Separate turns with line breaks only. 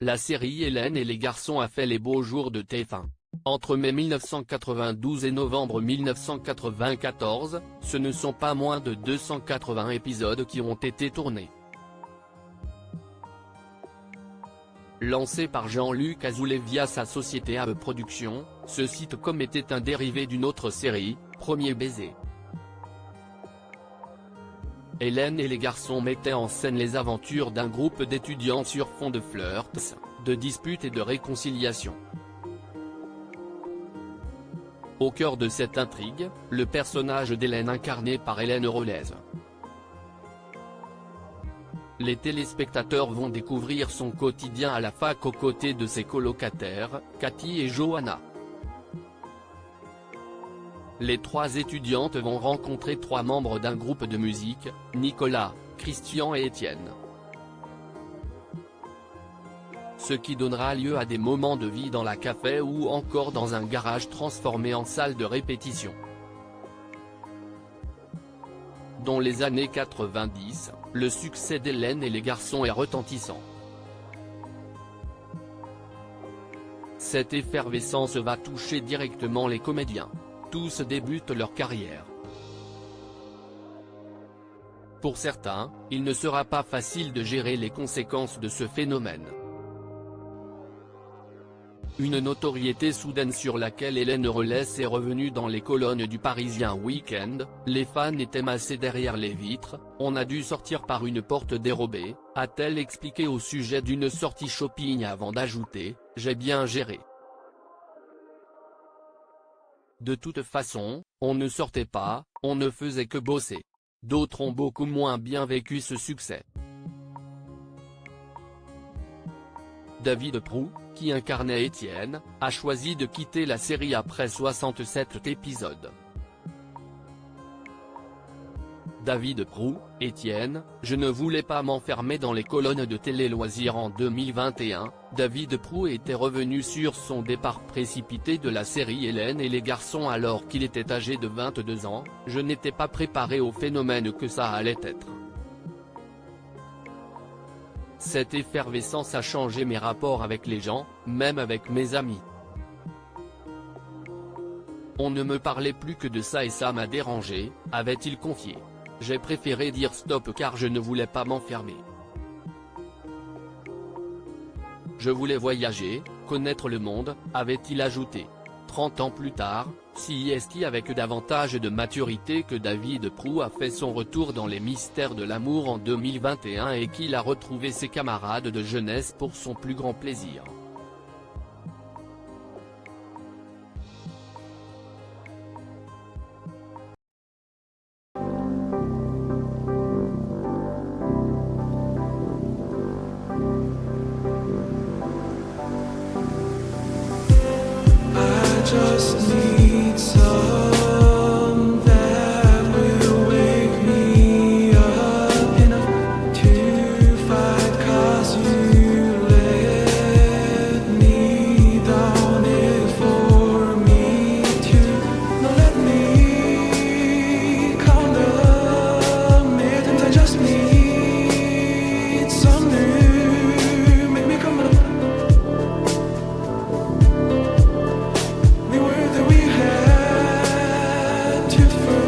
la série Hélène et les garçons a fait les beaux jours de TF1. Entre mai 1992 et novembre 1994, ce ne sont pas moins de 280 épisodes qui ont été tournés. Lancé par Jean-Luc Azoulay via sa société AE Productions, ce sitcom était un dérivé d'une autre série, Premier baiser. Hélène et les garçons mettaient en scène les aventures d'un groupe d'étudiants sur fond de flirts, de disputes et de réconciliation. Au cœur de cette intrigue, le personnage d'Hélène incarné par Hélène Rollez. Les téléspectateurs vont découvrir son quotidien à la fac aux côtés de ses colocataires, Cathy et Johanna. Les trois étudiantes vont rencontrer trois membres d'un groupe de musique, Nicolas, Christian et Étienne. Ce qui donnera lieu à des moments de vie dans la café ou encore dans un garage transformé en salle de répétition. Dans les années 90, le succès d'Hélène et les garçons est retentissant. Cette effervescence va toucher directement les comédiens. Tous débutent leur carrière. Pour certains, il ne sera pas facile de gérer les conséquences de ce phénomène. Une notoriété soudaine sur laquelle Hélène Rollez est revenue dans les colonnes du Parisien Week-end, les fans étaient massés derrière les vitres, on a dû sortir par une porte dérobée, a-t-elle expliqué au sujet d'une sortie shopping avant d'ajouter « J'ai bien géré ». De toute façon, on ne sortait pas, on ne faisait que bosser. D'autres ont beaucoup moins bien vécu ce succès. David Proulx, qui incarnait Étienne, a choisi de quitter la série après 67 épisodes. David Proulx, Étienne, je ne voulais pas m'enfermer dans les colonnes de télé-loisirs en 2021, David Proulx était revenu sur son départ précipité de la série Hélène et les garçons alors qu'il était âgé de 22 ans, je n'étais pas préparé au phénomène que ça allait être. Cette effervescence a changé mes rapports avec les gens, même avec mes amis. On ne me parlait plus que de ça et ça m'a dérangé, avait-il confié. J'ai préféré dire stop car je ne voulais pas m'enfermer. Je voulais voyager, connaître le monde, avait-il ajouté. 30 ans plus tard, CIST avec davantage de maturité que David Proulx a fait son retour dans les mystères de l'amour en 2021 et qu'il a retrouvé ses camarades de jeunesse pour son plus grand plaisir.
Just need some that will wake me up enough to fight, 'cause you let me down it for me to not let me count the minutes. I just need some new, make me come up. We were that we had to first.